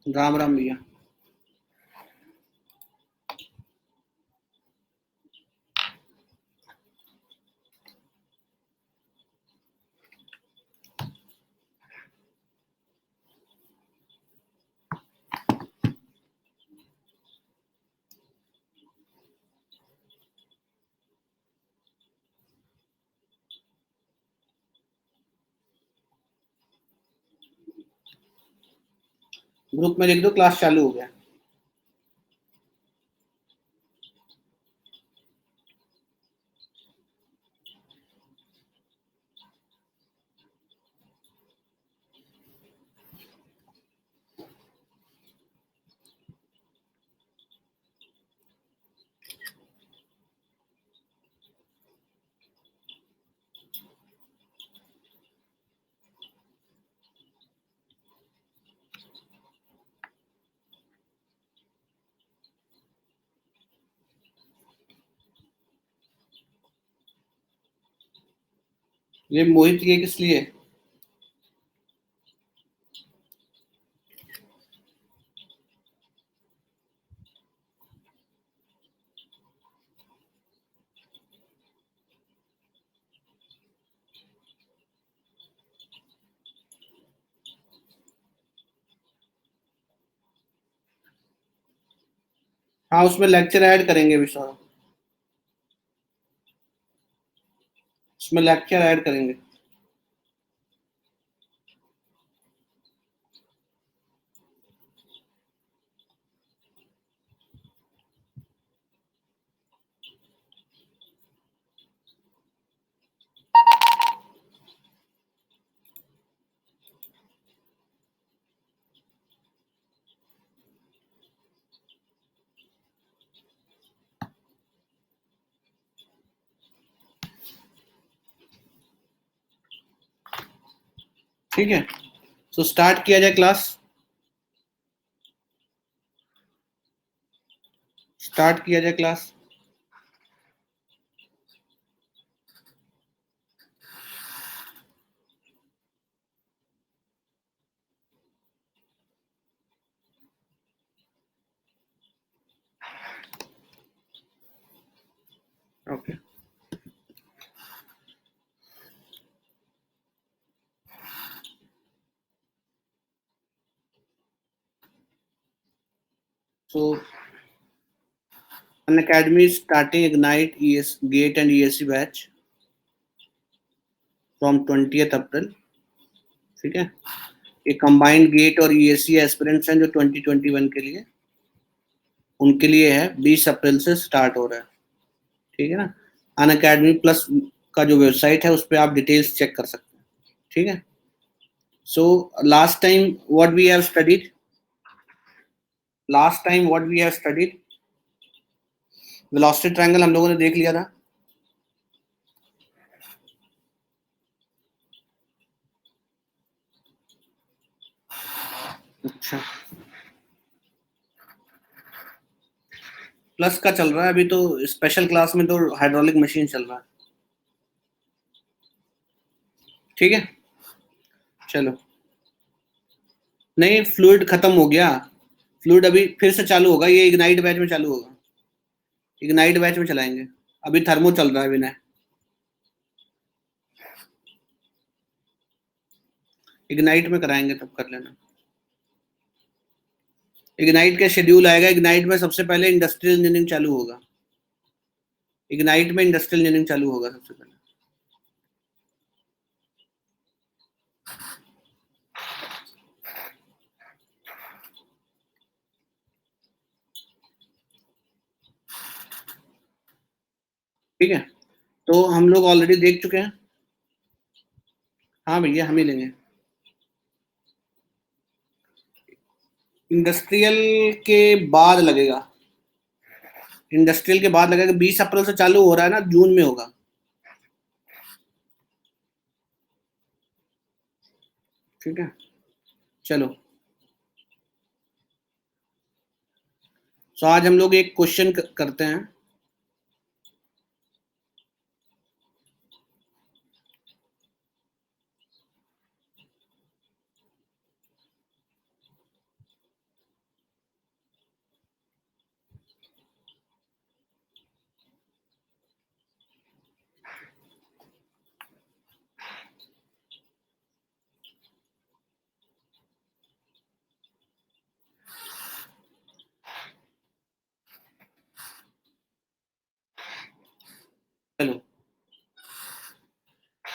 राम राम भैया। ग्रुप में लिख दो क्लास चालू हो गया। ये मोहित ये किस लिए? हाँ, उसमें लेक्चर ऐड करेंगे विशाल। उसमें लेक्चर ऐड करेंगे। ठीक है, तो स्टार्ट किया जाए क्लास। स्टार्ट किया जाए class. Okay. So an academy is starting ignite ES gate and ESC batch from 20th अप्रैल। ठीक है, ये कंबाइंड गेट और ESC एस्पिरेंट्स हैं जो 2021 के लिए, उनके लिए है। 20 अप्रैल से स्टार्ट हो रहा है। ठीक है ना। अन अकेडमी प्लस का जो वेबसाइट है उस पर आप डिटेल्स चेक कर सकते हैं। ठीक है। So last time what we have studied, last time what we have studied velocity triangle हम लोगों ने देख लिया था। अच्छा, प्लस का चल रहा है अभी तो। स्पेशल क्लास में तो हाइड्रोलिक मशीन चल रहा है। ठीक है, चलो। नहीं, फ्लूइड खत्म हो गया। फ्लूइड अभी फिर से चालू होगा, ये इग्नाइट बैच में चालू होगा। इग्नाइट बैच में चलाएंगे। अभी थर्मो चल रहा है विनय। इग्नाइट में कराएंगे तब कर लेना। इग्नाइट का शेड्यूल आएगा। इग्नाइट में सबसे पहले इंडस्ट्रियल इंजीनियरिंग चालू होगा। इग्नाइट में इंडस्ट्रियल इंजीनियरिंग चालू होगा सबसे पहले। ठीक है, तो हम लोग ऑलरेडी देख चुके हैं। हाँ भैया, हम ही लेंगे। इंडस्ट्रियल के बाद लगेगा। इंडस्ट्रियल के बाद लगेगा। 20 अप्रैल से चालू हो रहा है ना, जून में होगा। ठीक है, चलो। तो आज हम लोग एक क्वेश्चन करते हैं।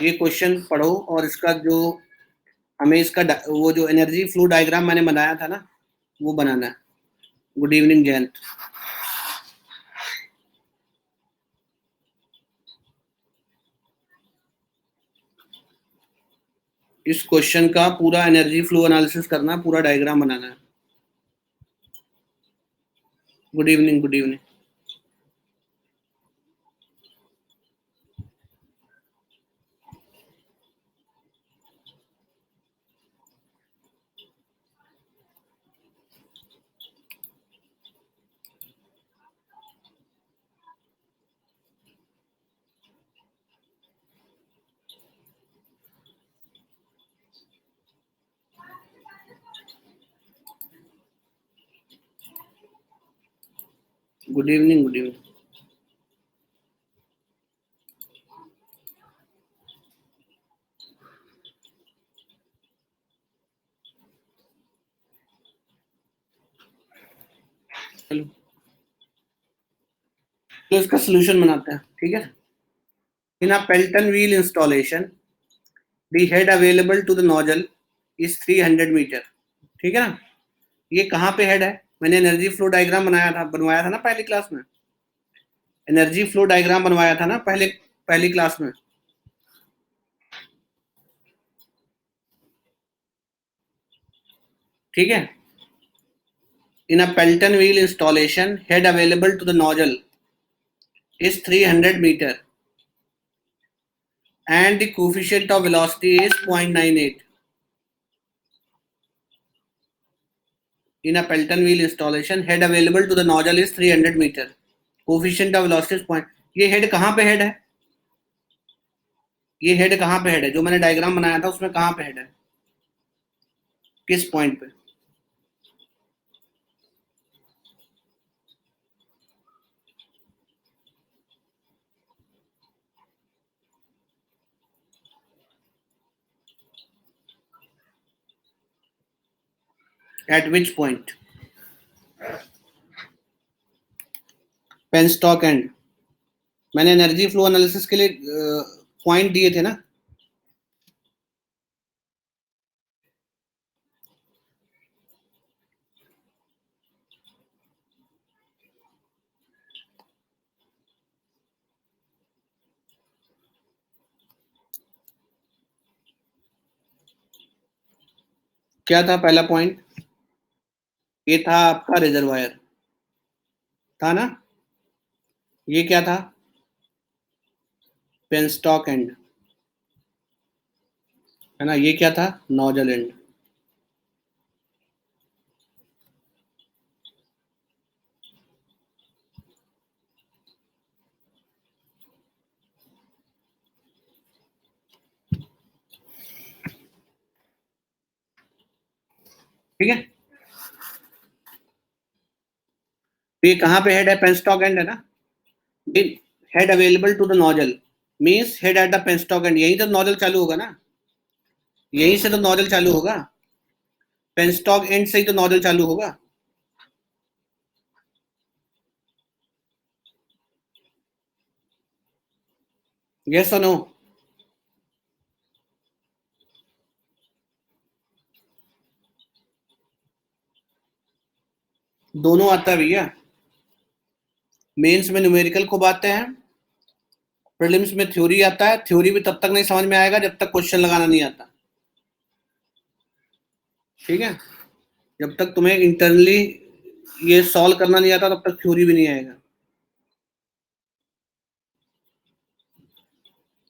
ये क्वेश्चन पढ़ो और इसका जो हमें इसका वो जो एनर्जी फ्लो डायग्राम मैंने बनाया था ना वो बनाना है। Good evening Jayant. इस क्वेश्चन का पूरा एनर्जी फ्लो एनालिसिस करना, पूरा डायग्राम बनाना है। Good evening, good evening. Good evening, good evening. चलो तो इसका सोल्यूशन बनाते हैं, ठीक है। In a Pelton wheel installation the head available to the nozzle is 300 metre, ठीक है ना। ये कहाँ पे हेड है? मैंने एनर्जी फ्लो डायग्राम बनवाया था ना पहली क्लास में। एनर्जी फ्लो डायग्राम बनवाया था ना पहली क्लास में। ठीक है। In a Pelton wheel installation head available to the nozzle is 300 meter and the coefficient of velocity is 0.98. In a Pelton wheel installation, head available to the nozzle is 300 meter. Coefficient of velocity is point. ये head कहाँ पे head है? ये head कहाँ पे head है? जो मैंने डायग्राम बनाया था उसमें कहाँ पे हेड है? किस पॉइंट पे? At which point? Penstock and. मैंने एनर्जी फ्लो एनालिसिस के लिए पॉइंट दिए थे ना। क्या था पहला पॉइंट? ये था आपका रिजर्वायर, था ना। ये क्या था? पेनस्टॉक एंड, है ना। ये क्या था? Nozzle and. ठीक है। तो ये कहाँ पे हेड है? पेनस्टॉक एंड है ना। Head available to the nozzle means head at the penstock end, यहीं तो नोजल चालू होगा ना। यहीं से तो नोजल चालू होगा। पेनस्टॉक एंड से ही तो नोजल चालू होगा। यस और नो? दोनों आता है भैया। मेंस में न्यूमेरिकल खूब आते हैं, प्रीलिम्स में थ्योरी आता है। थ्योरी भी तब तक नहीं समझ में आएगा जब तक क्वेश्चन लगाना नहीं आता, ठीक है। जब तक तुम्हें इंटरनली ये सॉल्व करना नहीं आता तब तक थ्योरी भी नहीं आएगा,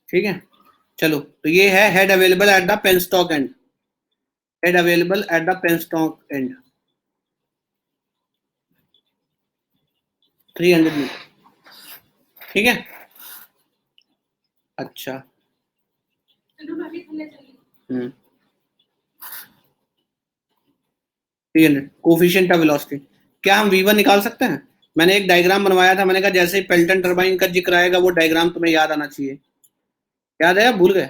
ठीक है। चलो तो ये है head available at the penstock end. Head available at the penstock end 300 metre, ठीक है। अच्छा। हम्म। 300 कोफिशिएंट ऑफ वेलोसिटी। क्या हम V1 निकाल सकते हैं? मैंने एक डायग्राम बनवाया था, मैंने कहा जैसे ही पेल्टन टरबाइन का जिक्र आएगा वो डायग्राम तुम्हें याद आना चाहिए। याद है या भूल गए?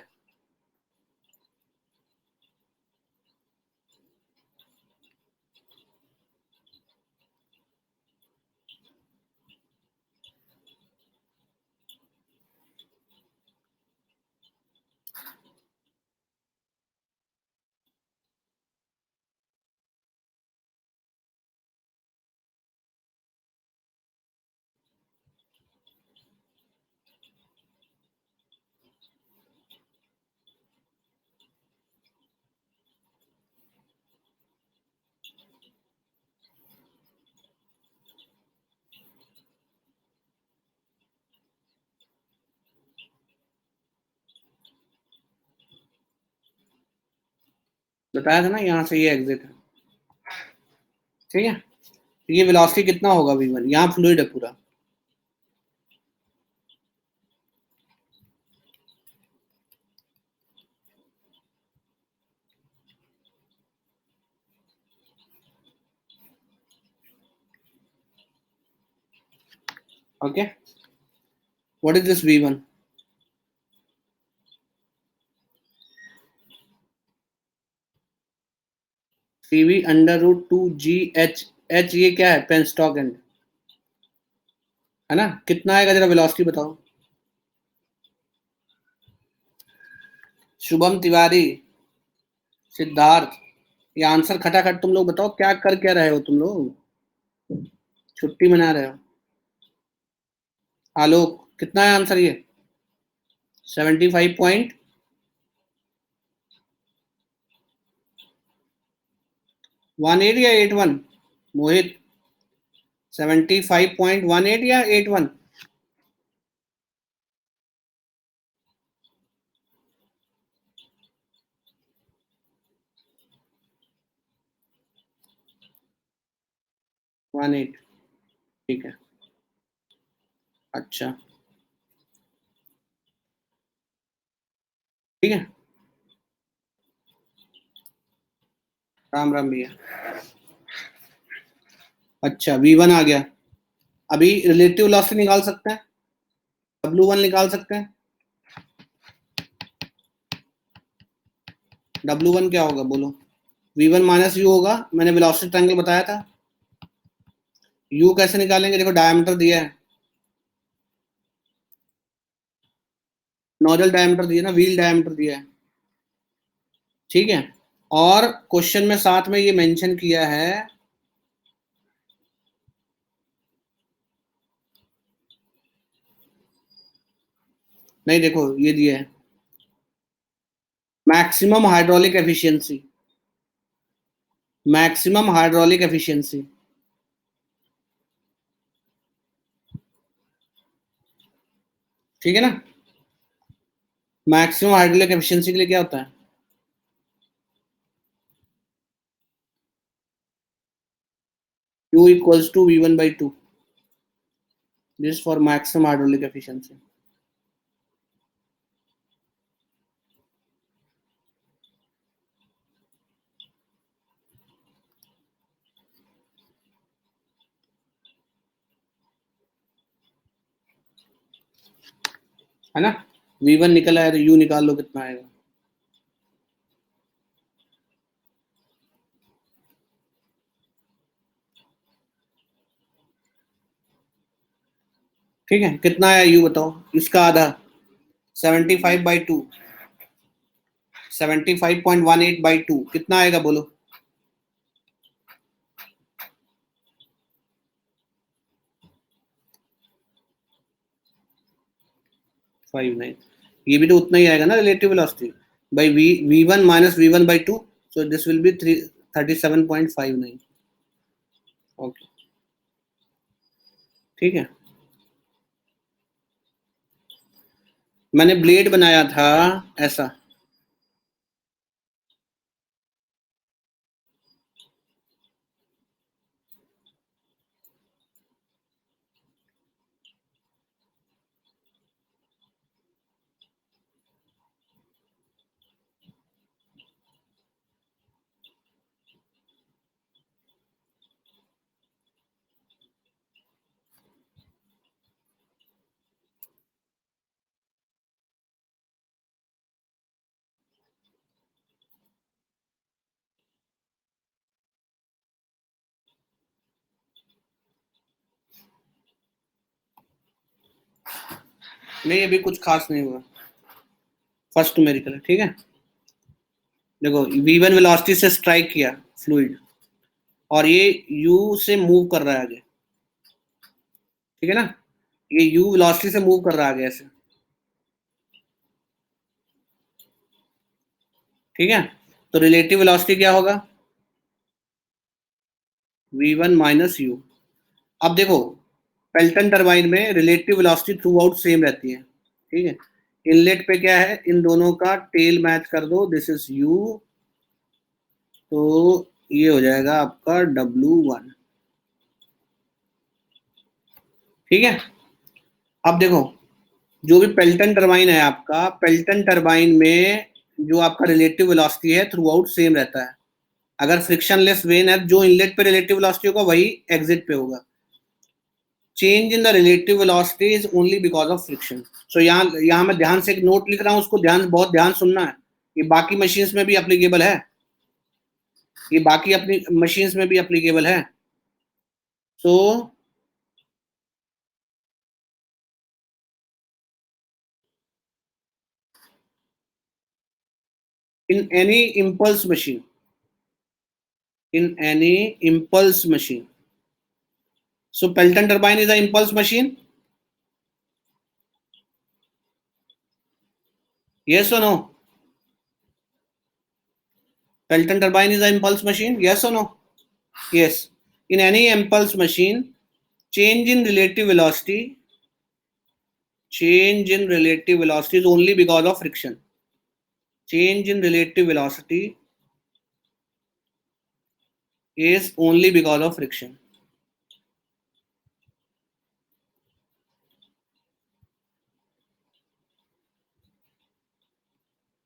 बताया था ना, यहाँ से ये एग्जिट है, ठीक है। ये वेलोसिटी कितना होगा v1, यहाँ फ्लूइड है पूरा, okay. What is this v1? cv √2gh, h ये क्या है, पेनस्टॉक एंड, है ना। कितना आएगा जरा वेलोसिटी बताओ। शुभम तिवारी, सिद्धार्थ, ये आंसर खटाखट तुम लोग बताओ, क्या रहे हो तुम लोग, छुट्टी मना रहे हो। आलोक, कितना है आंसर ये, 75.18 या 81? मोहित, 75.18 या 81? वन एट, ठीक है। अच्छा, ठीक है। राम राम भैया। अच्छा, v1 आ गया। अभी रिलेटिव वेलोसिटी निकाल सकते हैं, W1 निकाल सकते हैं। W1 क्या होगा बोलो। v1 माइनस यू होगा, मैंने वेलोसिटी ट्रायंगल बताया था। u कैसे निकालेंगे, देखो डायमीटर दिया है, नोजल डायमीटर दिया ना, व्हील डायमीटर दिया है, ठीक है। और क्वेश्चन में साथ में ये मेंशन किया है, नहीं देखो ये दिया है, maximum hydraulic efficiency, maximum hydraulic efficiency, ठीक है ना। मैक्सिमम हाइड्रोलिक एफिशिएंसी के लिए क्या होता है, u equals to v1/2, this for maximum hydraulic efficiency, है ना। v1 निकल आया तो u निकाल लो कितना आएगा। ठीक है, कितना आया u बताओ, इसका आधा, 75/2, 75.18/2 कितना आएगा बोलो। 59, ये भी तो उतना ही आएगा ना relative velocity, by v1 minus v1/2, so this will be 37.59, okay, ठीक है। मैंने ब्लेड बनाया था ऐसा, नहीं अभी कुछ खास नहीं हुआ, फर्स्ट न्यूमेरिकल है, ठीक है। देखो v1 वेलोसिटी से स्ट्राइक किया फ्लूइड, और ये u से मूव कर रहा है आगे, ठीक है ना, ये u वेलोसिटी से मूव कर रहा है आगे ऐसे, ठीक है। तो रिलेटिव वेलोसिटी क्या होगा, v1 माइनस u। अब देखो पेल्टन टरबाइन में relative velocity through out same रहती है, ठीक है। इनलेट पे क्या है, इन दोनों का टेल मैच कर दो, दिस इज u, तो ये हो जाएगा आपका W1। ठीक है, अब देखो जो भी पेल्टन टरबाइन है आपका, पेल्टन टरबाइन में जो आपका रिलेटिव वेलोसिटी है थ्रू आउट सेम रहता है। अगर फ्रिक्शनलेस वेन है, जो इनलेट पे रिलेटिव वेलोसिटी होगा वही एग्जिट पे होगा। Change in the relative velocity is only because of friction. So यहाँ मैं ध्यान से एक नोट लिख रहा हूँ, उसको बहुत ध्यान सुनना है। ये बाकी मशीन्स में भी एप्लीकेबल है, ये बाकी अपनी मशीन्स में भी एप्लीकेबल है। सो in any impulse machine, in any impulse machine. So Pelton turbine is an impulse machine. Yes or no? Pelton turbine is an impulse machine. Yes or no? Yes. In any impulse machine, change in relative velocity, change in relative velocity is only because of friction. Change in relative velocity is only because of friction.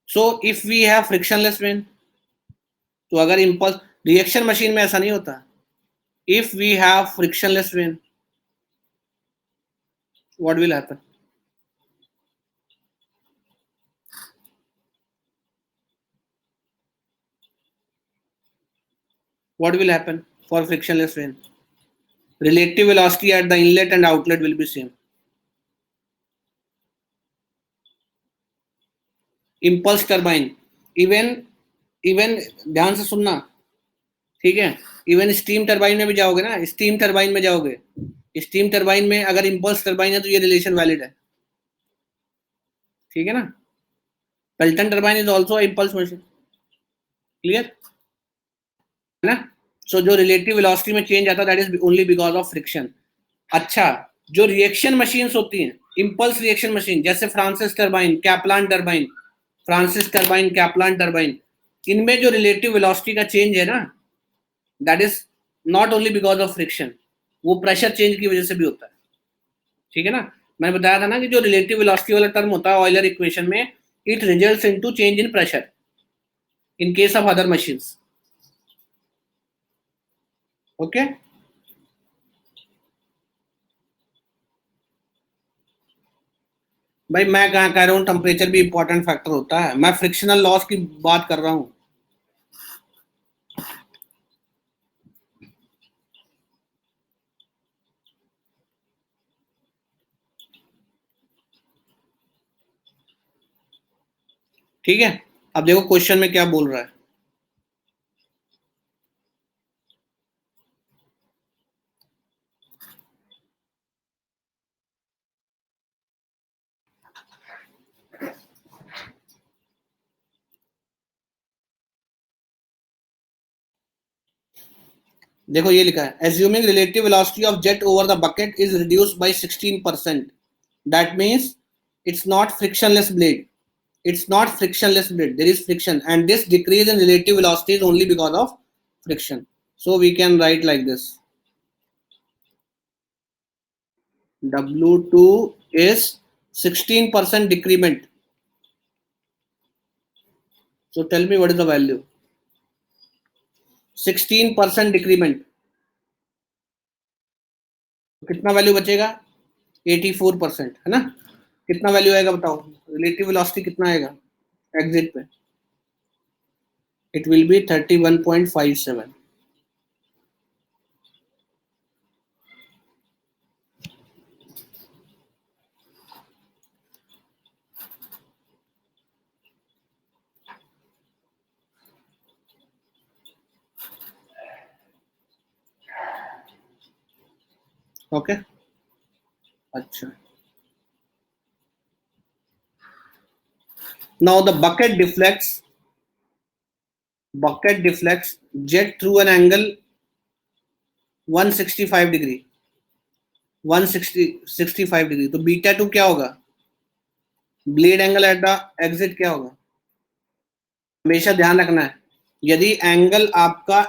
So if we have frictionless vane, तो अगर impulse reaction machine में ऐसा नहीं होता. If we have frictionless vane, what will happen? What will happen for frictionless vane? Relative velocity at the inlet and outlet will be same. Impulse turbine, even ध्यान से सुनना, ठीक है, इवन स्टीम टरबाइन में भी जाओगे ना, स्टीम टरबाइन में जाओगे, स्टीम टरबाइन में अगर इंपल्स टरबाइन है तो ये रिलेशन वैलिड है। ठीक है ना, Pelton turbine is also impulse machine. Clear है ना? सो जो रिलेटिव वेलोसिटी में चेंज आता है that is only because of friction. अच्छा, जो रिएक्शन मशीन्स होती हैं, इंपल्स रिएक्शन मशीन, जैसे Francis turbine, Kaplan turbine, Francis turbine, Kaplan turbine, इनमें जो रिलेटिव वेलोसिटी का चेंज है ना, that is not only because of friction, वो प्रेशर चेंज की वजह से भी होता है। ठीक है ना, मैंने बताया था ना कि जो रिलेटिव वेलोसिटी वाला टर्म होता है ऑयलर इक्वेशन में, it results into change in pressure in case of other machines. Okay, भाई मैं कहाँ कह रहा हूँ टेम्परेचर भी इंपॉर्टेंट फैक्टर होता है, मैं फ्रिक्शनल लॉस की बात कर रहा हूँ। ठीक है, अब देखो क्वेश्चन में क्या बोल रहा है। देखो ये लिखा है, assuming relative velocity of jet over the bucket is reduced by 16%, that means it's not frictionless blade, it's not frictionless blade, there is friction, and this decrease in relative velocity is only because of friction. So we can write like this, W2 is 16% decrement. So tell me what is the value? 16% decrement, कितना value बचेगा? 84%, है ना? कितना value आएगा बताओ, relative velocity कितना आएगा exit पे? It will be 31.57। ओके, अच्छा, now the bucket deflects jet through an angle 165 degree, 165 degree, तो बीटा टू क्या होगा? Blade angle at the exit क्या होगा? हमेशा ध्यान रखना है, यदि एंगल आपका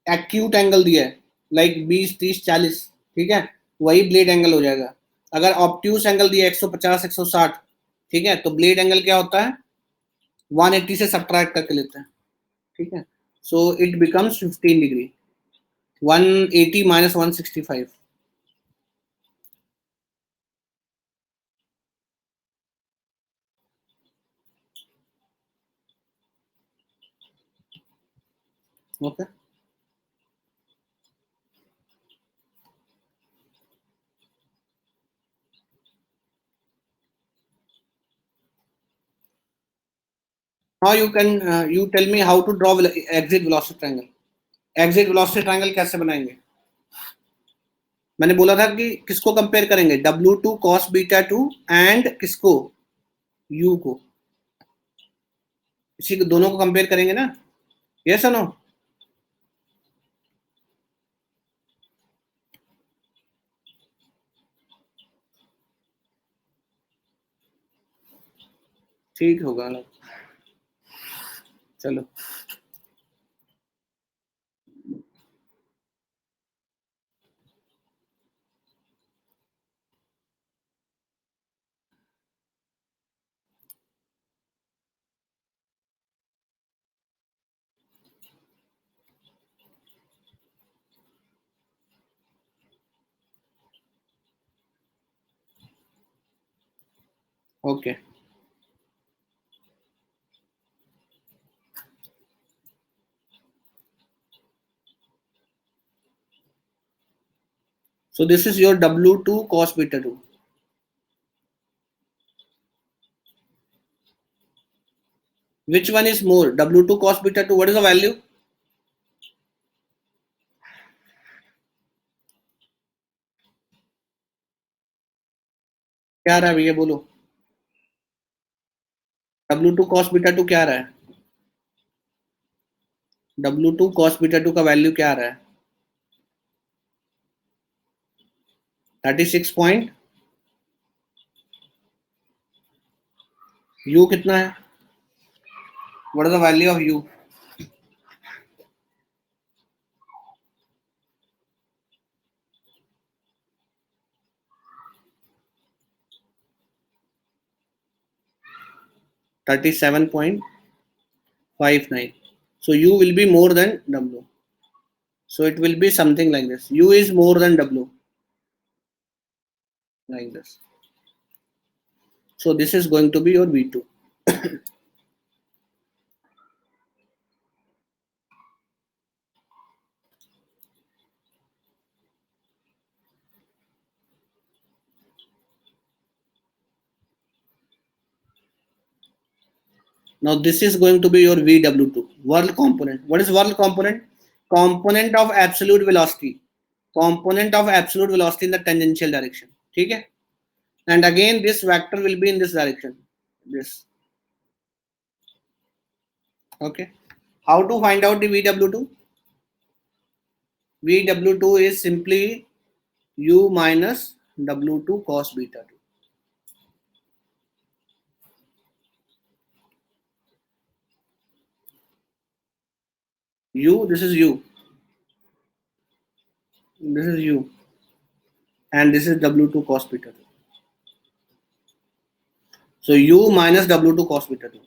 एक्यूट एंगल दिया है लाइक 20, 30, 40, ठीक है, वही ब्लेड एंगल हो जाएगा। अगर ऑब्ट्यूस एंगल दिया 150, 160, ठीक है, तो ब्लेड एंगल क्या होता है, 180 से सब्ट्रैक्ट करके लेते हैं, ठीक है। So it becomes 15 degree, 180 minus 165। Okay, now you can you tell me how to draw exit velocity triangle. Exit velocity triangle कैसे बनाएंगे? मैंने बोला था कि किसको कंपेयर करेंगे, W2 cos बीटा 2 एंड किसको, U को, इसी को दोनों को कंपेयर करेंगे ना, यस और नो? ठीक होगा ना, चलो। Okay, so this is your W2 cos beta 2. Which one is more, W2 cos beta 2? What is the value? क्या आ रहा है भैया, बोलो। W2 cos beta 2 क्या आ रहा है? W2 cos beta 2 का वैल्यू क्या आ रहा है? 36 पॉइंट, U कितना है? What is the value of U? $37.59. So U will be more than W. So it will be something like this. U is more than W, like this. So this is going to be your V2. Now this is going to be your VW2, world component. What is world component? Component of absolute velocity. Component of absolute velocity in the tangential direction. ठीक है? And again this vector will be in this direction. This. Okay. How to find out the VW2? VW2 is simply U minus W2 cos beta 2. U, this is U. This is U. And this is W2 cos beta 2. So U minus W2 cos beta 2.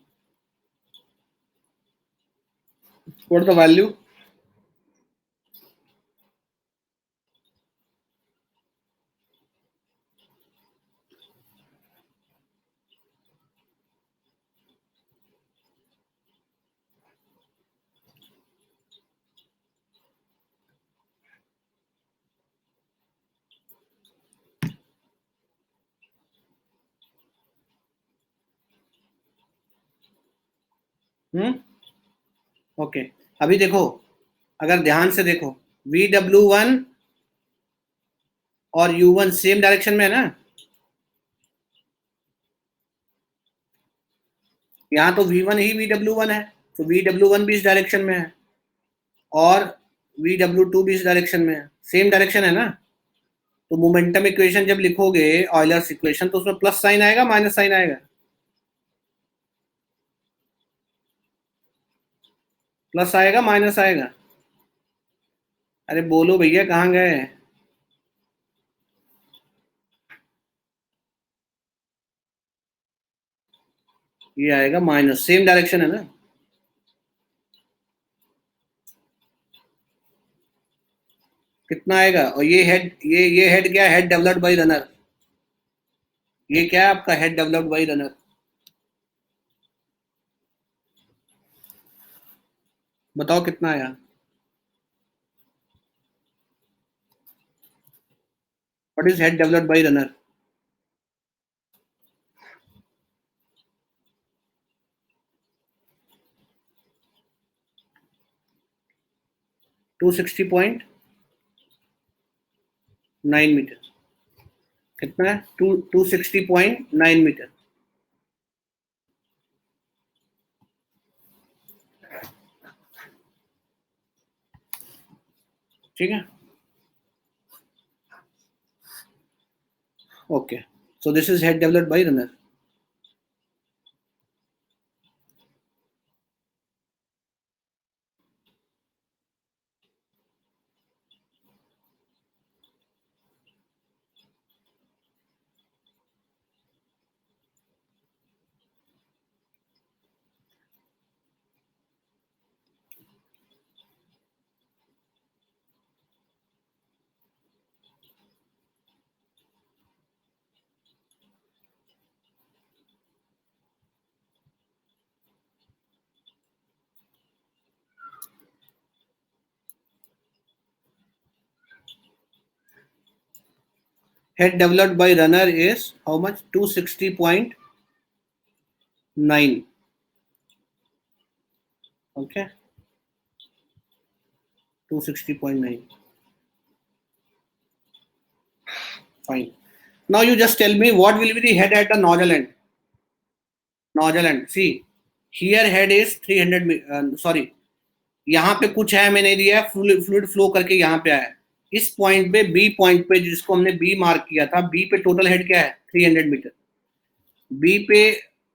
What is the value? Okay, अभी देखो, अगर ध्यान से देखो, VW1 और U1 same direction में है ना, यहाँ तो V1 ही VW1 है, तो VW1 भी इस डायरेक्शन में है और VW2 भी इस डायरेक्शन में है, सेम डायरेक्शन है ना। तो मोमेंटम इक्वेशन जब लिखोगे ऑयलर्स इक्वेशन, तो उसमें प्लस साइन आएगा माइनस साइन आएगा? प्लस आएगा माइनस आएगा? अरे बोलो भैया कहाँ गए? ये आएगा माइनस, सेम डायरेक्शन है ना। कितना आएगा? और ये हेड, ये हेड क्या है? Head developed by runner. ये क्या है आपका? Head developed by runner. बताओ कितना आया? What is head developed by runner? 260.9 meter. कितना है? 260.9 मीटर। ठीक है, okay. So this is head developed by runner. Head developed by runner is how much? 260.9. Okay, 260.9. Fine. Now you just tell me what will be the head at the nozzle end. Nozzle end. See, here head is 300. Sorry, यहाँ पे कुछ है, मैंने दिया है fluid flow करके यहाँ पे आया। इस पॉइंट पे, बी पॉइंट पे, जिसको हमने बी मार्क किया था, बी पे टोटल हेड क्या है? 300 मीटर। बी पे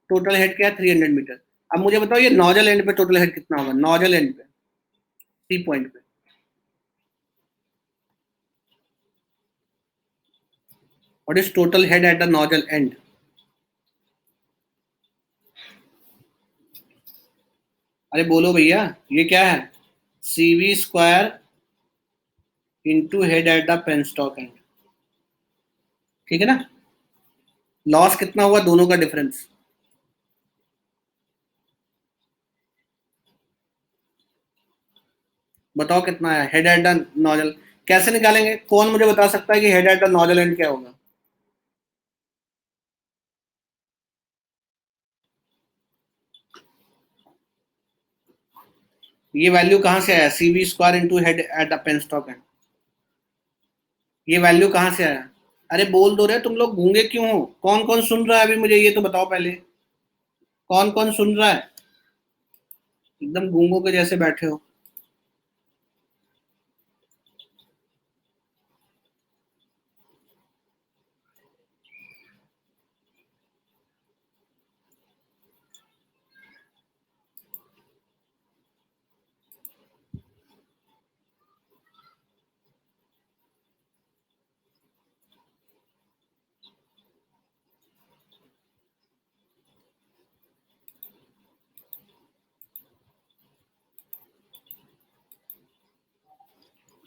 टोटल हेड क्या है? 300 मीटर। अब मुझे बताओ ये नोजल एंड पे टोटल हेड कितना होगा? नोजल एंड पे, सी पॉइंट पे। What is total head at the nozzle end? अरे बोलो भैया, ये क्या है? CV² into head at the penstock end. ठीक है ना? लॉस कितना हुआ दोनों का डिफरेंस? बताओ कितना है हेड एट द नोजल? कैसे निकालेंगे? कौन मुझे बता सकता है कि head at the nozzle end क्या होगा? ये वैल्यू कहाँ से आया? CV² into head at the penstock end. ये वैल्यू कहाँ से आया? अरे बोल दो रे, तुम लोग गूंगे क्यों हो? कौन कौन सुन रहा है अभी मुझे ये तो बताओ पहले। कौन कौन सुन रहा है? एकदम गूंगों के जैसे बैठे हो।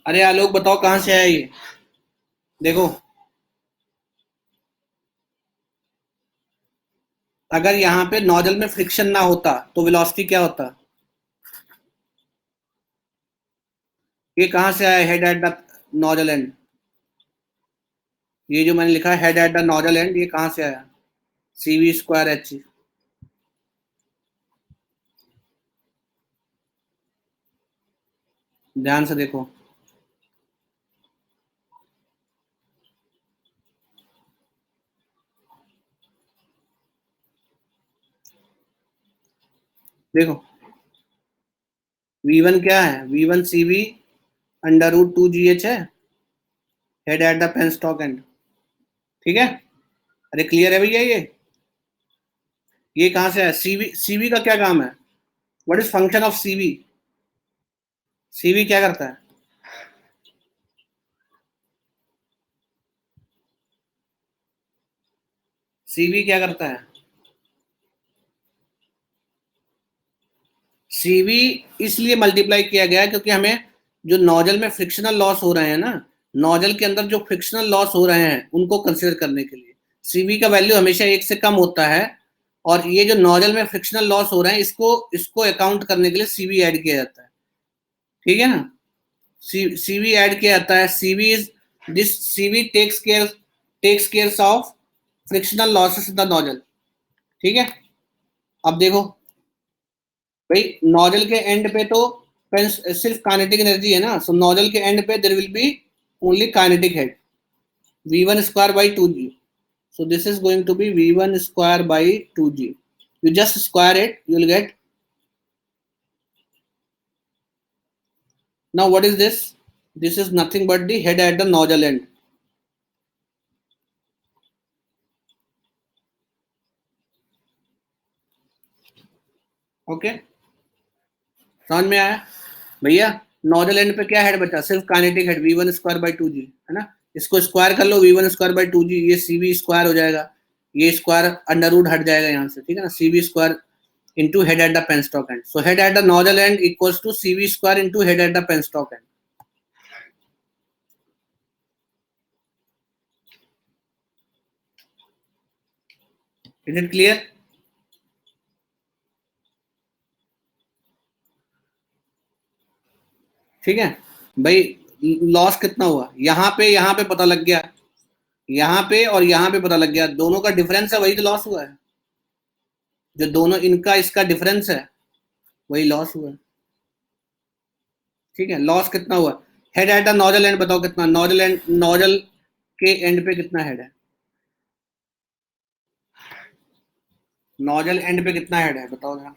अरे आलोक बताओ कहाँ से आया ये? देखो, अगर यहाँ पे नोजल में फ्रिक्शन ना होता तो वेलोसिटी क्या होता? ये कहाँ से आया head at the nozzle and? ये जो मैंने लिखा है head at the nozzle and, ये कहाँ से आया? CV²H। ध्यान से देखो। देखो, V1 क्या है? V1 CV√2GH है, head at the penstock end. ठीक है? अरे क्लियर है भैया ये कहाँ से है? सीवी, सीवी का क्या काम है? What is function of CV? CV क्या करता है? सीवी क्या करता है? सीवी इसलिए मल्टीप्लाई किया गया है क्योंकि हमें जो नोजल में फ्रिक्शनल लॉस हो रहे हैं ना, नोजल के अंदर जो फ्रिक्शनल लॉस हो रहे हैं उनको कंसिडर करने के लिए सीवी का वैल्यू हमेशा 1 से कम होता है, और ये जो नोजल में फ्रिक्शनल लॉस हो रहे हैं इसको इसको अकाउंट करने के लिए सीवी ऐड किया जाता है। ठीक है ना? सीवी ऐड किया जाता है। CV is this CV takes care of frictional losses in the nozzle. ठीक है, अब देखो भाई, नोजल के एंड पे तो सिर्फ काइनेटिक एनर्जी है ना, सो नोजल के एंड पे there will be only kinetic head v1 square by 2g. So this is going to be v1 square by 2g. You just square it, you will get. Now what is this? This is nothing but the head at the nozzle end. Okay, समझ में आया भैया? Nozzle end पे क्या head बचा? सिर्फ kinetic head v1 square by 2g, है ना? इसको स्क्वायर कर लो, v1 स्क्वायर बाई 2g, ये cv स्क्वायर हो जाएगा, ये स्क्वायर अंडर रूट हट जाएगा यहाँ से, ठीक है ना? cv square into head at the penstock end. So head at the nozzle end equals to cv square into head at the penstock end. Is it clear? ठीक है भाई, लॉस कितना हुआ यहाँ पे पता लग गया, यहाँ पे और यहाँ पे पता लग गया, दोनों का डिफरेंस है, वही तो लॉस हुआ है। जो दोनों इनका इसका डिफरेंस है वही लॉस हुआ है। ठीक है, लॉस कितना हुआ? Head at the nozzle and बताओ कितना? नोजल के एंड पे कितना हेड है? नोजल एंड पे कितना हेड है बताओ जरा।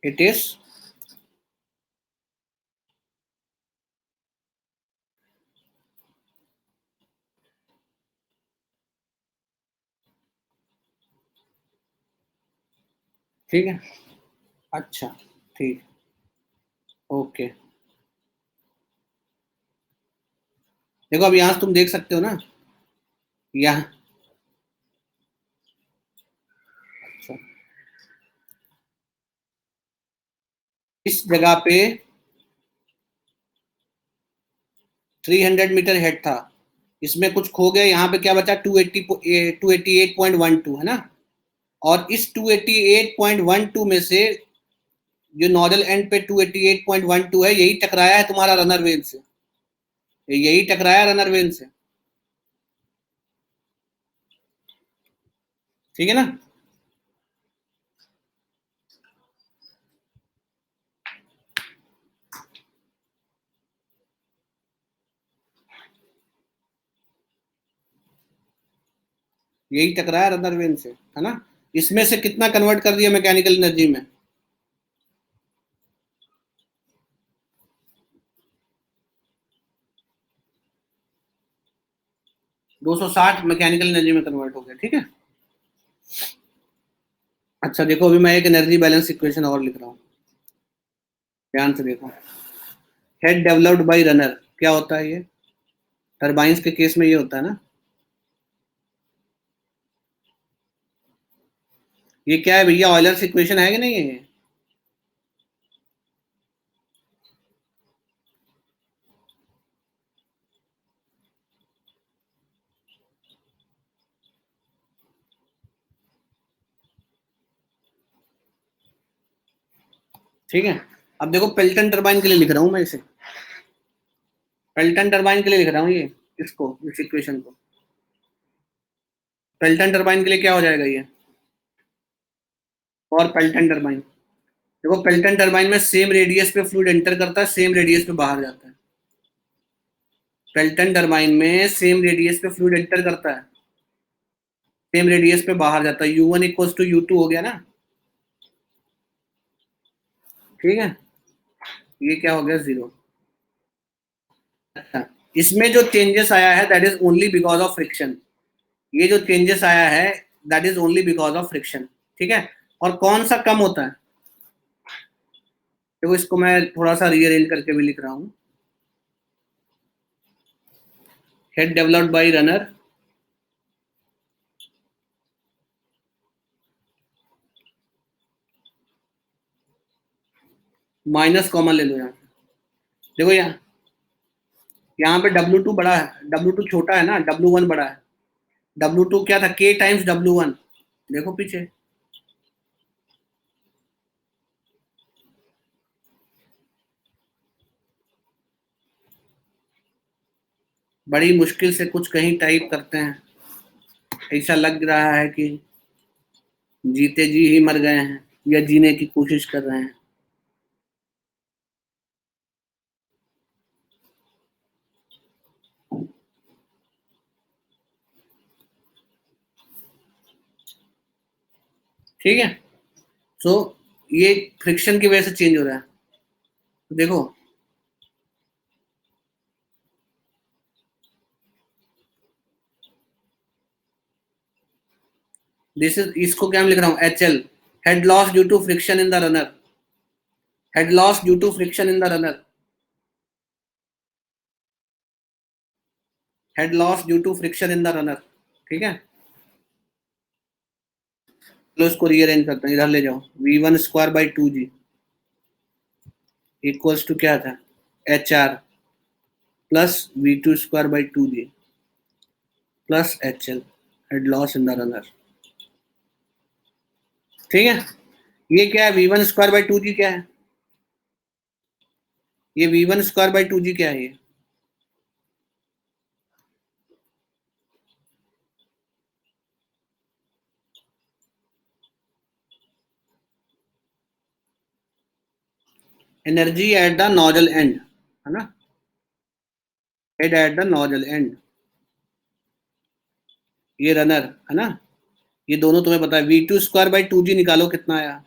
इट इज ठीक है, अच्छा, ठीक, ओके। देखो अब यहां से तुम देख सकते हो ना, यहाँ, अच्छा, इस जगह पे 300 मीटर हेड था, इसमें कुछ खो गया, यहाँ पे क्या बचा? 288.12 है ना? और इस 288.12 में से जो नोजल एंड पे 288.12 है, यही टकराया है तुम्हारा रनर वेल से, यही टकराया रनर वेल से। ठीक है ना? यही टकराया रनर वेल से, है ना? इसमें से कितना कन्वर्ट कर दिया मैकेनिकल एनर्जी में? 260 मैकेनिकल एनर्जी में कन्वर्ट हो गया। ठीक है, अच्छा देखो, अभी मैं एक एनर्जी बैलेंस इक्वेशन और लिख रहा हूँ, ध्यान से देखो। हेड डेवलप्ड बाय रनर क्या होता है? ये टरबाइंस के केस में ये होता है ना। ये क्या है भैया? ऑयलर्स इक्वेशन है कि नहीं है ये? ठीक है, अब देखो पेल्टन टरबाइन के लिए लिख रहा हूं मैं इसे, पेल्टन टरबाइन के लिए लिख रहा हूँ ये, इसको, इस इक्वेशन को। पेल्टन टरबाइन के लिए क्या हो जाएगा ये? और पेल्टन टरबाइन, देखो पेल्टन टरबाइन में सेम रेडियस पे फ्लूइड एंटर करता है, सेम रेडियस पे बाहर जाता है। पेल्टन टरबाइन में सेम रेडियस पे फ्लूइड एंटर करता है, सेम रेडियस पे बाहर जाता है। U1 इक्वल्स टू U2 हो गया ना? ठीक है, ये क्या हो गया? 0। अच्छा, इसमें जो चेंजेस आया है that is only because of friction. ये जो चेंजेस आया है that is only because of friction. ठीक है, और कौन सा कम होता है? देखो इसको मैं थोड़ा सा रीअरेंज करके भी लिख रहा हूं। Head developed by runner minus common ले लो यहाँ पे। देखो यहाँ पे W2 बड़ा है, W2 छोटा है ना, W1 बड़ा है। W2 क्या था, K टाइम्स W1। देखो पीछे, बड़ी मुश्किल से कुछ कहीं टाइप करते हैं, ऐसा लग रहा है कि जीते जी ही मर गए हैं या जीने की कोशिश कर रहे हैं। ठीक है, सो ये फ्रिक्शन की वजह से चेंज हो रहा है। तो देखो दिस इज, इसको क्या मैं लिख रहा हूँ, HL, head loss due to friction in the runner, head loss due to friction in the runner, head loss due to friction in the runner. ठीक है, चलो इसको रीअरेंज करते हैं, इधर ले जाओ। V1 square by 2G equals to क्या था, HR plus V2 square by 2G plus HL, head loss in the runner. ठीक है, ये क्या है, V1 स्क्वायर बाई 2G क्या है, ये V1 स्क्वायर बाई 2G क्या है, ये energy at the nozzle and, है ना, head at the nozzle and, ये रनर है ना, ये दोनों तुम्हें पता है। V2 स्क्वायर बाई 2G निकालो कितना आया,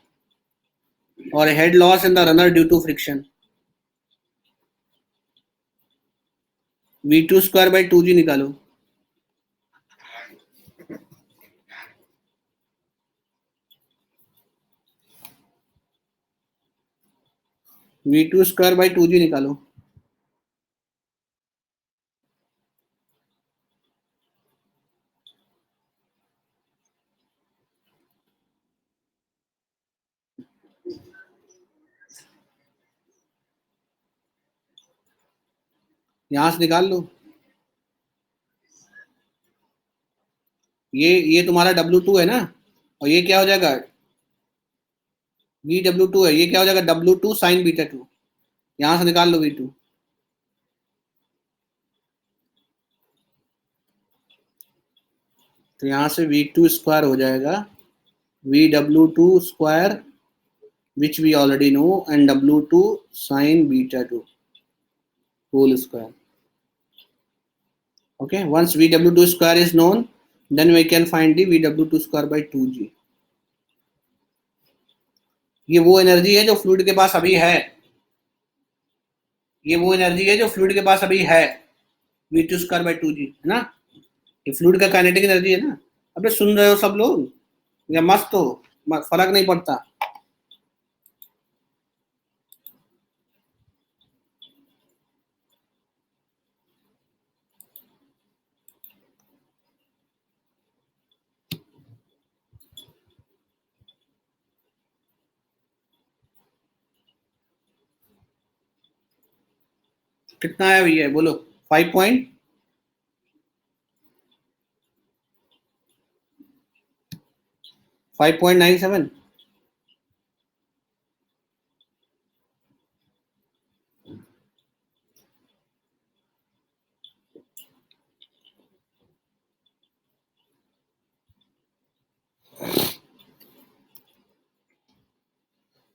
और head loss in the runner due to friction, V2 square by 2G निकालो। V2 स्क्वायर बाई 2G निकालो। यहां से निकाल लो, ये तुम्हारा W2 है ना, और ये क्या हो जाएगा, VW2 है, ये क्या हो जाएगा, W2 sin β2। यहां से निकाल लो V2, तो यहां से V2 स्क्वायर हो जाएगा VW2 square which we already know and W2 sin β2 whole square. Okay, once VW2 square is known, then we can find the VW2 square by 2G. ये वो एनर्जी है जो फ्लूइड के पास अभी है, ये वो एनर्जी है जो फ्लूइड के पास अभी है, V2 स्क्वायर बाई 2G है ना, ये फ्लूइड का काइनेटिक एनर्जी है ना। अबे सुन रहे हो सब लोग या मस्त हो, फर्क नहीं पड़ता। कितना आया भैया बोलो, 5.97।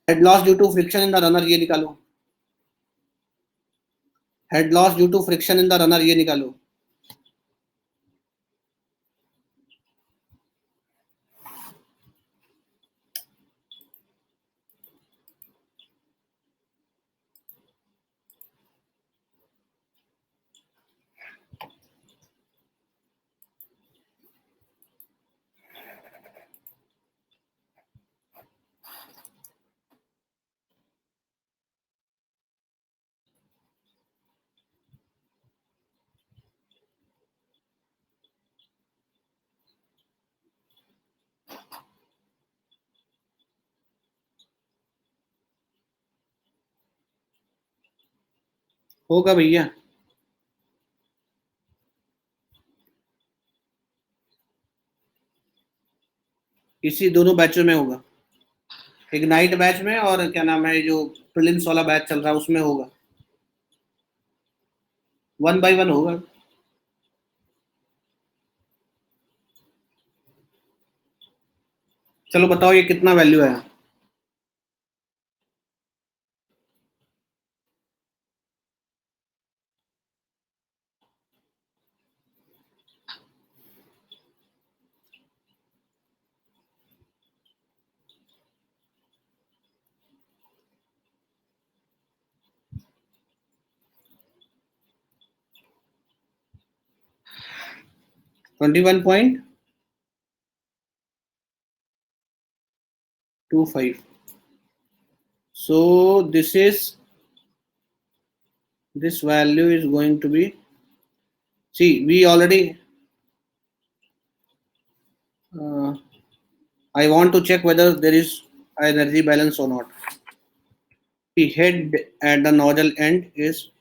Head loss due to friction in the runner ये निकालो, head loss due to friction in the runner ये निकालो। होगा भैया, इसी दोनों बैचों में होगा, एक नाइट बैच में और क्या नाम है जो प्रीलिम्स वाला बैच चल रहा है उसमें होगा, 1 बाय 1 होगा। चलो बताओ ये कितना वैल्यू है। 21.25। so this value is going to be, see we already uh, I want to check whether there is energy balance or not. The head at the nozzle end is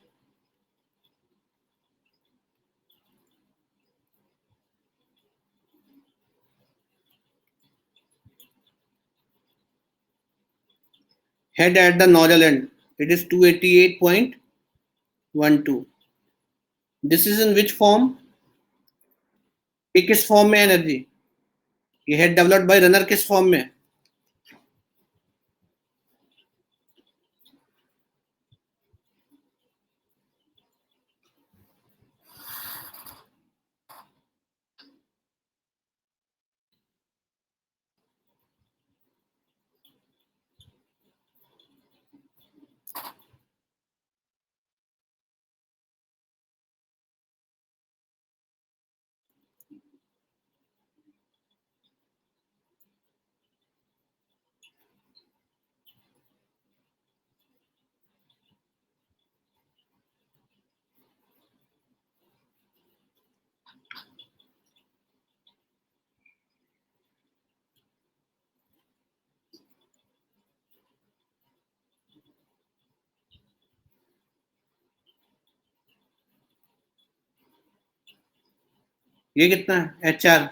head at the nozzle end, it is 288.12। this is in which form, ये किस form में energy, ये head developed by runner किस form में, ये कितना है HR,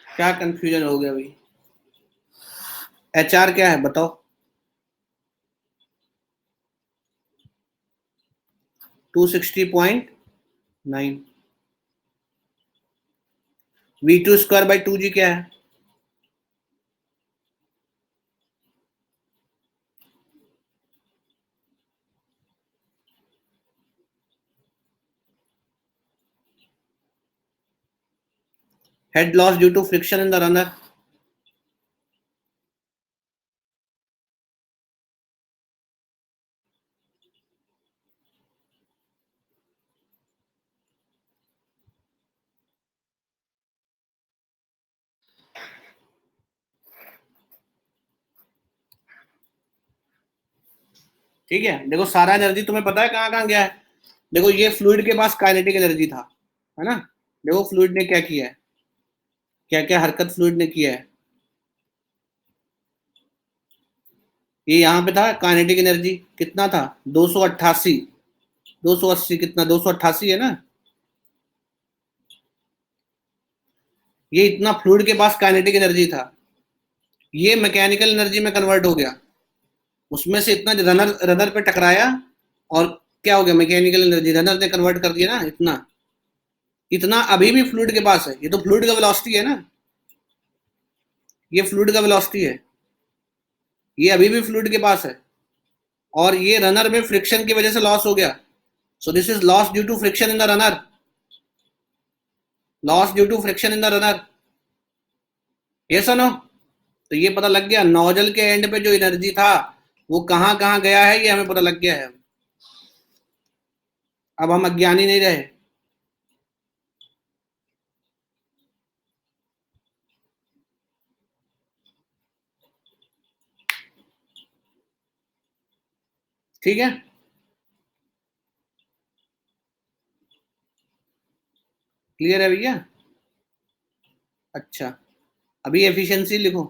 क्या कंफ्यूजन हो गया भाई, HR क्या है बताओ, 260.9। V2 स्क्वायर बाई 2G क्या है, head loss due to friction in the runner, ठीक है। देखो सारा एनर्जी तुम्हें पता है कहाँ कहाँ गया है, देखो ये फ्लूइड के पास काइनेटिक एनर्जी था, है ना, देखो फ्लूइड ने क्या किया है, क्या क्या हरकत फ्लूइड ने किया है, ये यहाँ पे था काइनेटिक एनर्जी कितना था 288, 280 कितना 288 है ना, ये इतना फ्लूइड के पास काइनेटिक एनर्जी था, ये मैकेनिकल एनर्जी में कन्वर्ट हो गया, उसमें से इतना रनर रनर पे टकराया और क्या हो गया मैकेनिकल एनर्जी रनर ने कन्वर्ट कर दिया ना, इतना इतना अभी भी फ्लूइड के पास है, ये तो फ्लूइड का वेलोसिटी है ना, ये फ्लूइड का वेलोसिटी है, ये अभी भी फ्लूइड के पास है, और ये रनर में फ्रिक्शन की वजह से लॉस हो गया, so this is loss due to friction in the runner, loss due to friction in the runner, ये सुनो, तो ये पता लग गया नोजल के एंड पे जो एनर्जी था वो कहां कहां गया है, ये हमें पता लग गया है, अब हम अज्ञानी नहीं रहे। ठीक है, क्लियर है भैया। अच्छा, अभी एफिशिएंसी लिखो,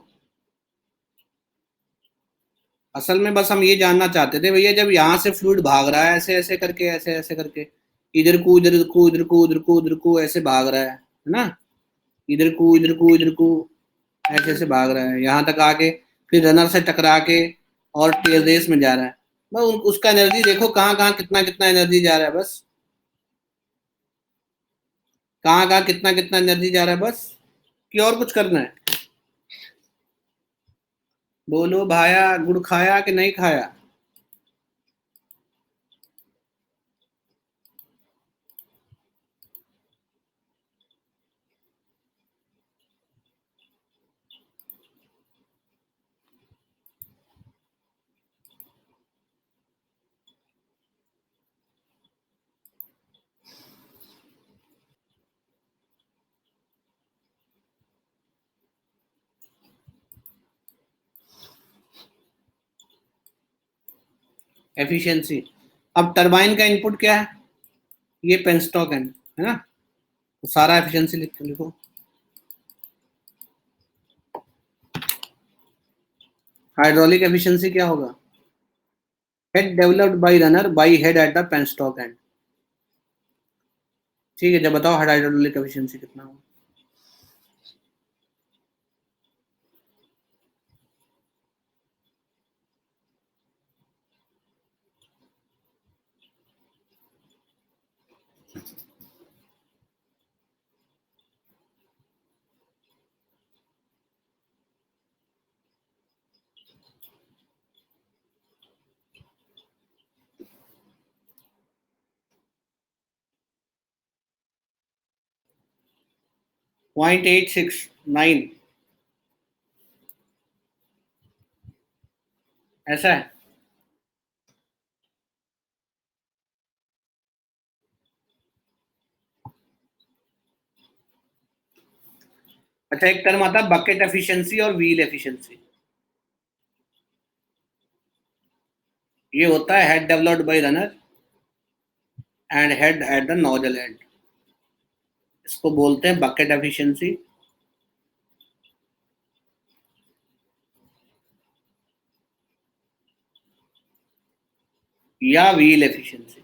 असल में बस हम ये जानना चाहते थे भैया, जब यहाँ से फ्लूइड भाग रहा है ऐसे ऐसे करके, ऐसे ऐसे करके, इधर को उधर को उधर को उधर को उधर को ऐसे भाग रहा है ना, इधर को इधर को इधर को ऐसे ऐसे भाग रहा है यहाँ तक आके, फिर रनर से टकरा के और टेल रेस में जा रहा है। बस उसका एनर्जी देखो कहाँ कहाँ कितना कितना एनर्जी जा रहा है, बस कहाँ कहाँ कितना कितना एनर्जी जा रहा है बस, कि और कुछ करना है? बोलो भाया, गुड़ खाया कि नहीं खाया? एफिशिएंसी। अब टरबाइन का इनपुट क्या है? ये पेंस्टॉक है ना, तो सारा एफिशिएंसी लिखो। हाइड्रोलिक एफिशिएंसी क्या होगा? Head developed by runner by head at the penstock end. ठीक है, जब बताओ हाइड्रोलिक एफिशिएंसी कितना होगा? पॉइंट 869 ऐसा है। अच्छा, एक टर्म आता है बकेट एफिशिएंसी और व्हील एफिशिएंसी। ये होता है head developed by runner and head at the nozzle and. इसको बोलते हैं बकेट एफिशिएंसी या व्हील एफिशिएंसी।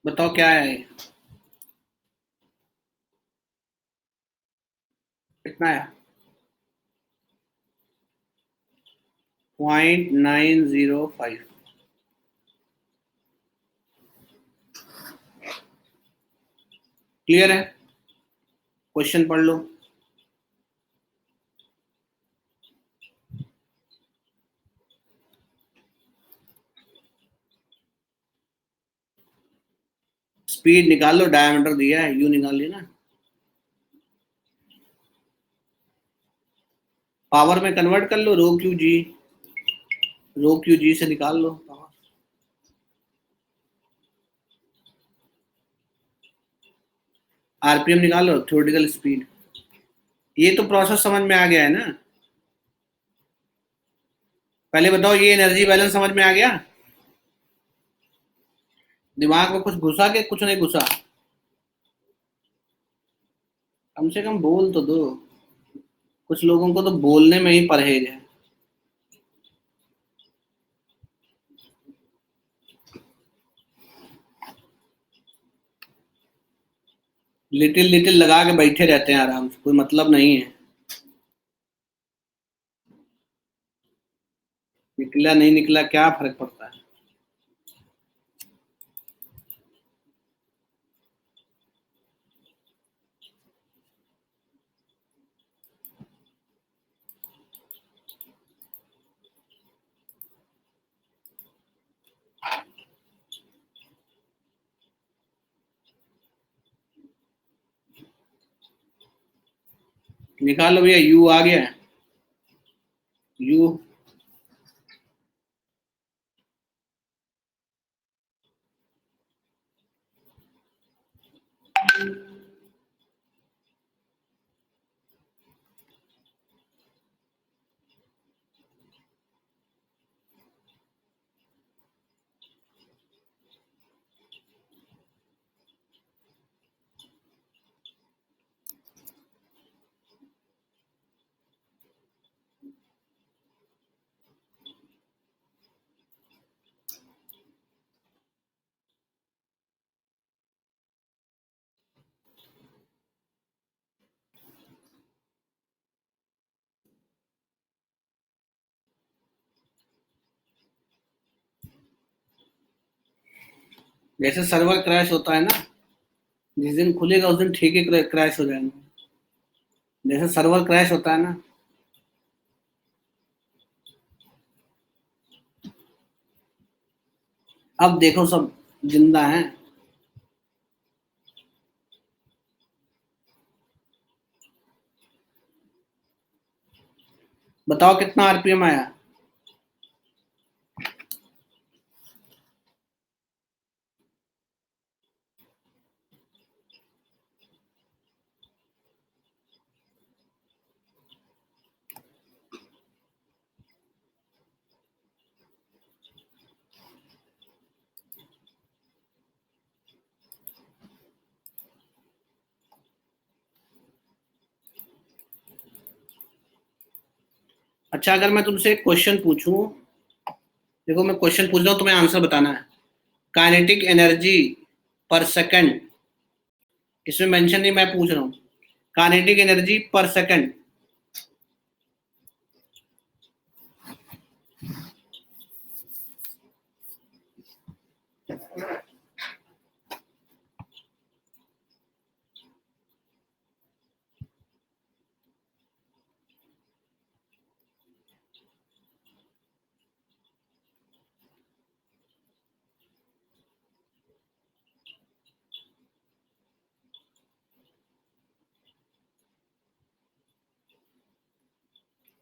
बताओ क्या है ये? कितना है? 0.905। क्लियर है? क्वेश्चन पढ़ लो। स्पीड निकाल लो, डायमीटर दिया है, यू निकाल लिया ना। पावर में कन्वर्ट कर लो, रो क्यू जी से निकाल लो पावर। आरपीएम निकाल लो, थ्योरेटिकल स्पीड। ये तो प्रोसेस समझ में आ गया है ना। पहले बताओ, ये एनर्जी बैलेंस समझ में आ गया? दिमाग में कुछ घुसा के कुछ नहीं घुसा? कम से कम बोल तो दो। कुछ लोगों को तो बोलने में ही परहेज है। लिटिल लिटिल लगा के बैठे रहते हैं आराम से, कोई मतलब नहीं है। निकला नहीं निकला क्या फर्क पड़ता है? निकालो भैया, यू आ गया है। यू जैसे सर्वर क्रैश होता है ना, जिस दिन खुलेगा उस दिन ठीक ही क्रैश हो जाएंगे। जैसे सर्वर क्रैश होता है ना, अब देखो सब जिंदा हैं। बताओ कितना आरपीएम आया। अच्छा, अगर मैं तुमसे एक क्वेश्चन पूछूं, देखो मैं क्वेश्चन पूछ रहा हूँ, तुम्हें आंसर बताना है। काइनेटिक एनर्जी पर सेकंड, इसमें मेंशन नहीं, मैं पूछ रहा हूँ। काइनेटिक एनर्जी पर सेकंड।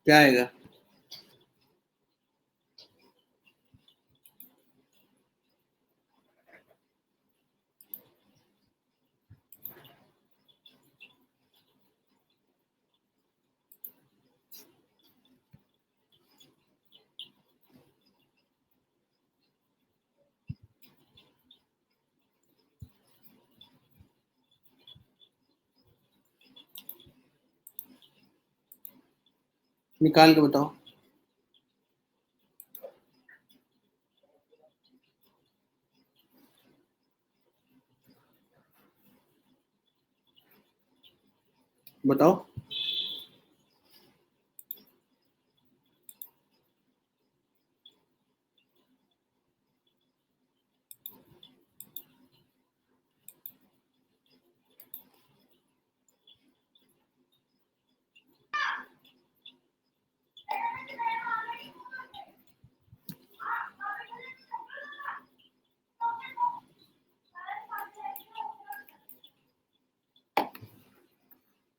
क्या आएगा? निकाल के बताओ। बताओ।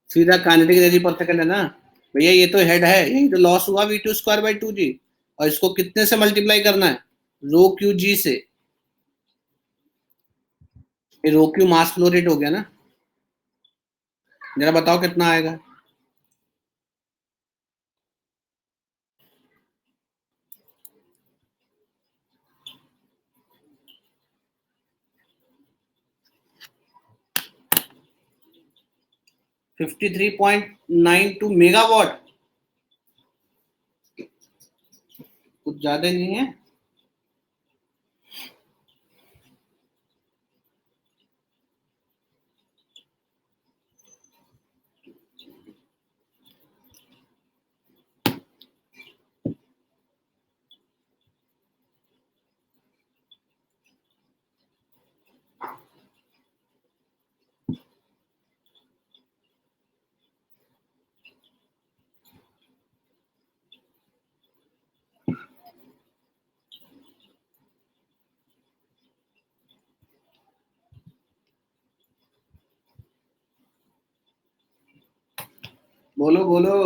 सीधा काइनेटिक एनर्जी पर सेकंड है ना भैया, ये तो हेड है, यही तो लॉस हुआ V2² by 2g। और इसको कितने से मल्टीप्लाई करना है? रो क्यू जी से। ये रो क्यू मास फ्लो रेट हो गया ना। जरा बताओ कितना आएगा। 53.92 मेगावाट। कुछ ज्यादा नहीं है? बोलो बोलो।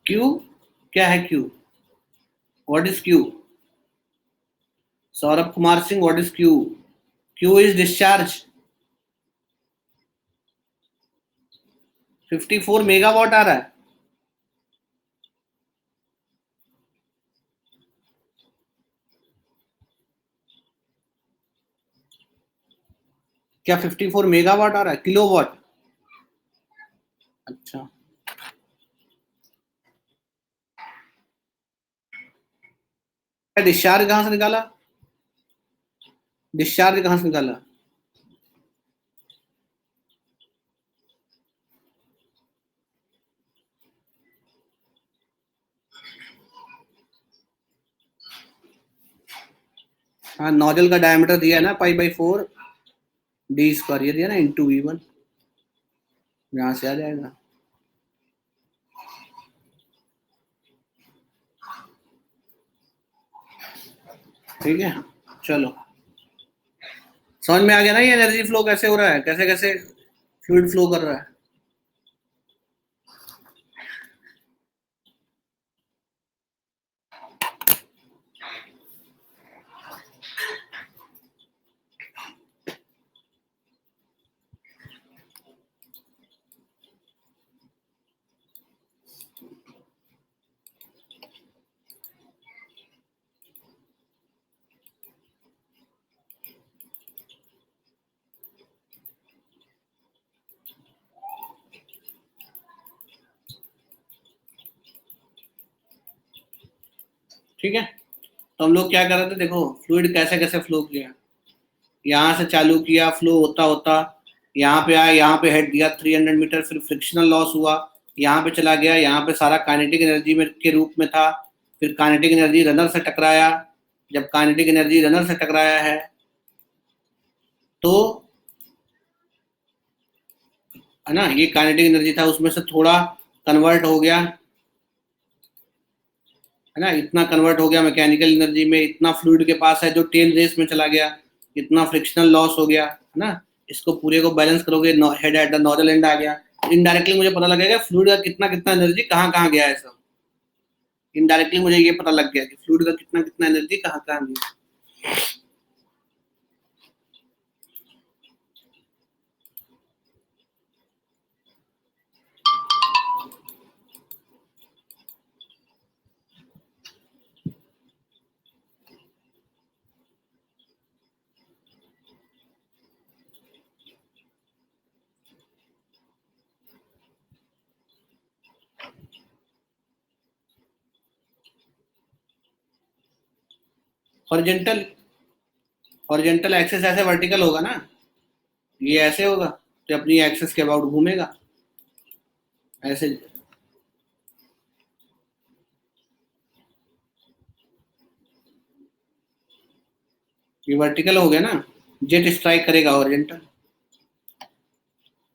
क्यू क्या है? Q, what is Q? Saurabh Kumar Singh, what is Q? Q is discharge. 54 megawatt आ रहा है। क्या 54 मेगावाट आ रहा है? किलोवाट? अच्छा, डिस्चार्ज कहां से निकाला? डिस्चार्ज कहां से निकाला? हाँ, नोजल का डायमीटर दिया है ना, π/4 d² ये दिया ना, इंटू V1, यहां से आ जाएगा। ठीक है, चलो समझ में आ गया ना ये एनर्जी फ्लो कैसे हो रहा है, कैसे कैसे फ्लूइड फ्लो कर रहा है। ठीक है, तो हम लोग क्या कर रहे थे, देखो फ्लूइड कैसे कैसे फ्लो किया। यहाँ से चालू किया, फ्लो होता होता यहाँ पे आया, यहाँ पे हेड दिया 300 मीटर, फिर फ्रिक्शनल लॉस हुआ, यहाँ पे चला गया, यहाँ पे सारा काइनेटिक एनर्जी में के रूप में था, फिर काइनेटिक एनर्जी रनर से टकराया। जब काइनेटिक एनर्जी रनर से टकराया है तो है ना, ये काइनेटिक एनर्जी था, उसमें से थोड़ा कन्वर्ट हो गया, है ना, इतना कन्वर्ट हो गया मैकेनिकल एनर्जी में, इतना फ्लूइड के पास है जो टेल रेस में चला गया, इतना फ्रिक्शनल लॉस हो गया, है ना। इसको पूरे को बैलेंस करोगे, head at the nozzle end आ गया। इनडायरेक्टली मुझे पता लगेगा फ्लूइड का कितना कितना एनर्जी कहाँ कहाँ गया है सब। इनडायरेक्टली मुझे ये पता लग गया कि फ्लूइड का कितना कितना एनर्जी कहाँ कहाँ गया। हॉरिजेंटल, हॉरिजेंटल एक्सेस ऐसे वर्टिकल होगा ना, ये ऐसे होगा तो अपनी एक्सेस के अबाउट घूमेगा ऐसे। ये वर्टिकल हो गया ना, जेट स्ट्राइक करेगा हॉरिजेंटल,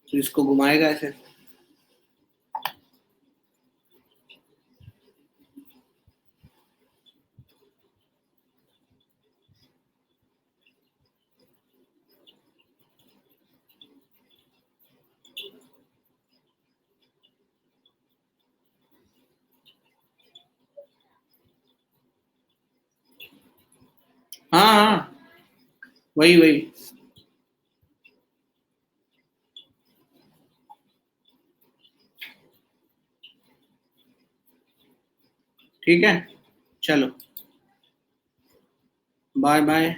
तो इसको घुमाएगा ऐसे। हाँ हाँ, वही वही। ठीक है, चलो बाय बाय।